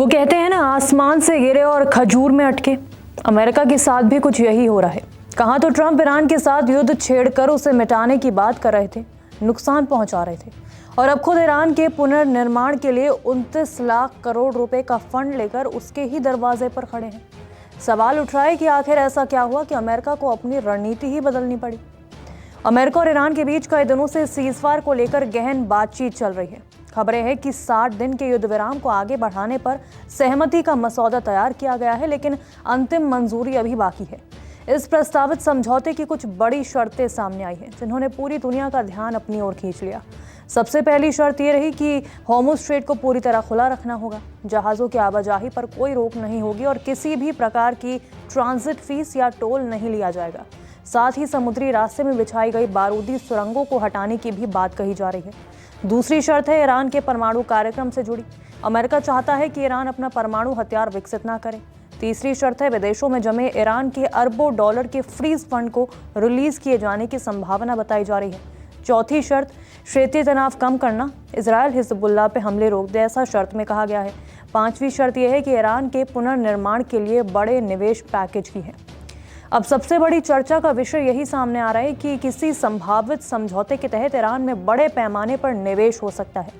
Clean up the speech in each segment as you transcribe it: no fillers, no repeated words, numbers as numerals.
वो कहते हैं ना, आसमान से गिरे और खजूर में अटके। अमेरिका के साथ भी कुछ यही हो रहा है। कहाँ तो ट्रंप ईरान के साथ युद्ध छेड़कर उसे मिटाने की बात कर रहे थे, नुकसान पहुंचा रहे थे, और अब खुद ईरान के पुनर्निर्माण के लिए 29 लाख करोड़ रुपए का फंड लेकर उसके ही दरवाजे पर खड़े हैं। सवाल उठ रहा है कि आखिर ऐसा क्या हुआ कि अमेरिका को अपनी रणनीति ही बदलनी पड़ी। अमेरिका और ईरान के बीच कई दिनों से सीजफायर को लेकर गहन बातचीत चल रही है। खबरें हैं कि 60 दिन के युद्ध विराम को आगे बढ़ाने पर सहमति का मसौदा तैयार किया गया है, लेकिन अंतिम मंजूरी अभी बाकी है। इस प्रस्तावित समझौते की कुछ बड़ी शर्तें सामने आई हैं, जिन्होंने पूरी दुनिया का ध्यान अपनी ओर खींच लिया। सबसे पहली शर्त ये रही कि हॉर्मुज़ स्ट्रेट को पूरी तरह खुला रखना होगा। जहाज़ों की आवाजाही पर कोई रोक नहीं होगी और किसी भी प्रकार की ट्रांजिट फीस या टोल नहीं लिया जाएगा। साथ ही समुद्री रास्ते में बिछाई गई बारूदी सुरंगों को हटाने की भी बात कही जा रही है। दूसरी शर्त है ईरान के परमाणु कार्यक्रम से जुड़ी। अमेरिका चाहता है कि ईरान अपना परमाणु हथियार विकसित ना करे। तीसरी शर्त है विदेशों में जमे ईरान के अरबों डॉलर के फ्रीज फंड को रिलीज किए जाने की संभावना बताई जा रही है। चौथी शर्त क्षेत्रीय तनाव कम करना, इजरायल हिजबुल्लाह पे हमले रोक दे, ऐसा शर्त में कहा गया है। पांचवी शर्त यह है कि ईरान के पुनर्निर्माण के लिए बड़े निवेश पैकेज की है। अब सबसे बड़ी चर्चा का विषय यही सामने आ रहा है कि किसी संभावित समझौते के तहत ईरान में बड़े पैमाने पर निवेश हो सकता है।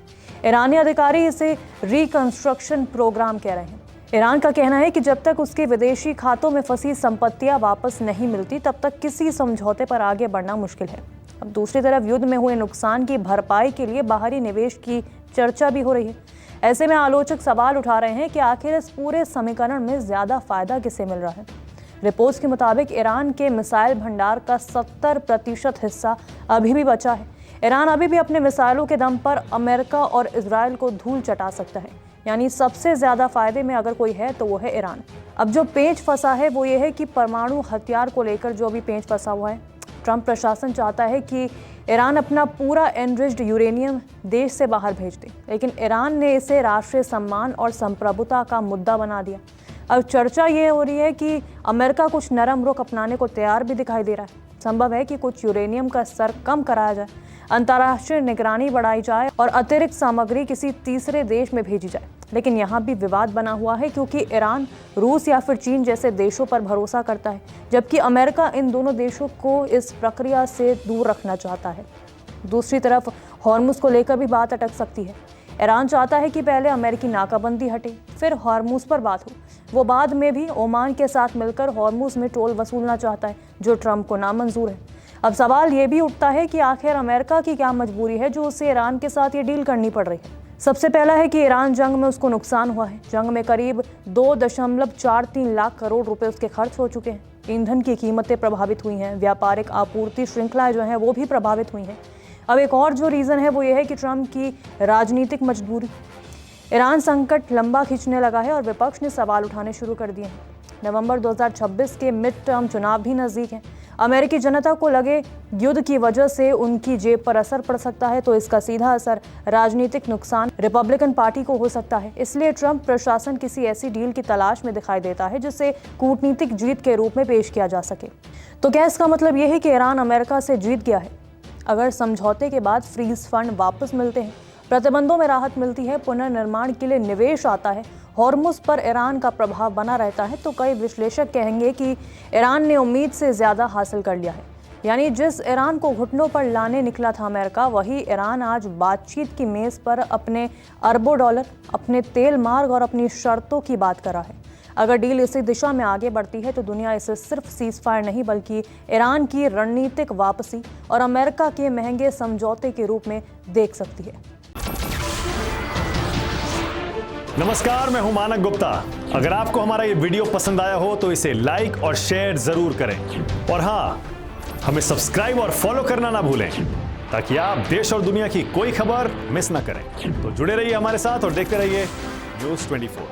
ईरानी अधिकारी इसे रिकंस्ट्रक्शन प्रोग्राम कह रहे हैं। ईरान का कहना है कि जब तक उसके विदेशी खातों में फंसी संपत्तियां वापस नहीं मिलती, तब तक किसी समझौते पर आगे बढ़ना मुश्किल है। अब दूसरी तरफ युद्ध में हुए नुकसान की भरपाई के लिए बाहरी निवेश की चर्चा भी हो रही है। ऐसे में आलोचक सवाल उठा रहे हैं कि आखिर इस पूरे समीकरण में ज्यादा फायदा किसे मिल रहा है। रिपोर्ट्स के मुताबिक ईरान के मिसाइल भंडार का 70% हिस्सा अभी भी बचा है। ईरान अभी भी अपने मिसाइलों के दम पर अमेरिका और इजरायल को धूल चटा सकता है। यानी सबसे ज्यादा फायदे में अगर कोई है तो वो है ईरान। अब जो पेंच फंसा है वो ये है कि परमाणु हथियार को लेकर जो अभी पेंच फंसा हुआ है, ट्रंप प्रशासन चाहता है कि ईरान अपना पूरा एनरिच्ड यूरेनियम देश से बाहर भेज दे, लेकिन ईरान ने इसे राष्ट्रीय सम्मान और संप्रभुता का मुद्दा बना दिया। अब चर्चा ये हो रही है कि अमेरिका कुछ नरम रुख अपनाने को तैयार भी दिखाई दे रहा है। संभव है कि कुछ यूरेनियम का स्तर कम कराया जाए, अंतर्राष्ट्रीय निगरानी बढ़ाई जाए और अतिरिक्त सामग्री किसी तीसरे देश में भेजी जाए। लेकिन यहाँ भी विवाद बना हुआ है, क्योंकि ईरान रूस या फिर चीन जैसे देशों पर भरोसा करता है, जबकि अमेरिका इन दोनों देशों को इस प्रक्रिया से दूर रखना चाहता है। दूसरी तरफ हॉर्मुज़ को लेकर भी बात अटक सकती है। ईरान चाहता है कि पहले अमेरिकी नाकाबंदी हटे, फिर हॉर्मुज़ पर बात हो। वो बाद में भी ओमान के साथ मिलकर हॉर्मुज़ में टोल वसूलना चाहता है, जो ट्रंप को नामंजूर है। अब सवाल ये भी उठता है कि आखिर अमेरिका की क्या मजबूरी है जो उसे ईरान के साथ ये डील करनी पड़ रही है। सबसे पहला है कि ईरान जंग में उसको नुकसान हुआ है। जंग में करीब 2.43 लाख करोड़ रुपए उसके खर्च हो चुके हैं। ईंधन की कीमतें प्रभावित हुई हैं, व्यापारिक आपूर्ति श्रृंखलाएं जो हैं वो भी प्रभावित हुई हैं। अब एक और जो रीज़न है वो ये है कि ट्रंप की राजनीतिक मजबूरी। ईरान संकट लंबा खींचने लगा है और विपक्ष ने सवाल उठाने शुरू कर दिए हैं। नवंबर 2026 के मिड टर्म चुनाव भी नज़दीक हैं। अमेरिकी जनता को लगे युद्ध की वजह से उनकी जेब पर असर पड़ सकता है, तो इसका सीधा असर राजनीतिक नुकसान रिपब्लिकन पार्टी को हो सकता है। इसलिए ट्रंप प्रशासन किसी ऐसी डील की तलाश में दिखाई देता है जिसे कूटनीतिक जीत के रूप में पेश किया जा सके। तो क्या इसका मतलब ये है कि ईरान अमेरिका से जीत गया है? अगर समझौते के बाद फ्रीज फंड वापस मिलते हैं, प्रतिबंधों में राहत मिलती है, पुनर्निर्माण के लिए निवेश आता है, हॉर्मुज़ पर ईरान का प्रभाव बना रहता है, तो कई विश्लेषक कहेंगे कि ईरान ने उम्मीद से ज़्यादा हासिल कर लिया है। यानी जिस ईरान को घुटनों पर लाने निकला था अमेरिका, वही ईरान आज बातचीत की मेज़ पर अपने अरबों डॉलर, अपने तेल मार्ग और अपनी शर्तों की बात कर रहा है। अगर डील इसी दिशा में आगे बढ़ती है तो दुनिया इसे सिर्फ सीज़फायर नहीं, बल्कि ईरान की रणनीतिक वापसी और अमेरिका के महंगे समझौते के रूप में देख सकती है। नमस्कार, मैं हूं मानक गुप्ता। अगर आपको हमारा ये वीडियो पसंद आया हो तो इसे लाइक और शेयर जरूर करें, और हाँ, हमें सब्सक्राइब और फॉलो करना ना भूलें, ताकि आप देश और दुनिया की कोई खबर मिस ना करें। तो जुड़े रहिए हमारे साथ और देखते रहिए न्यूज़ 24।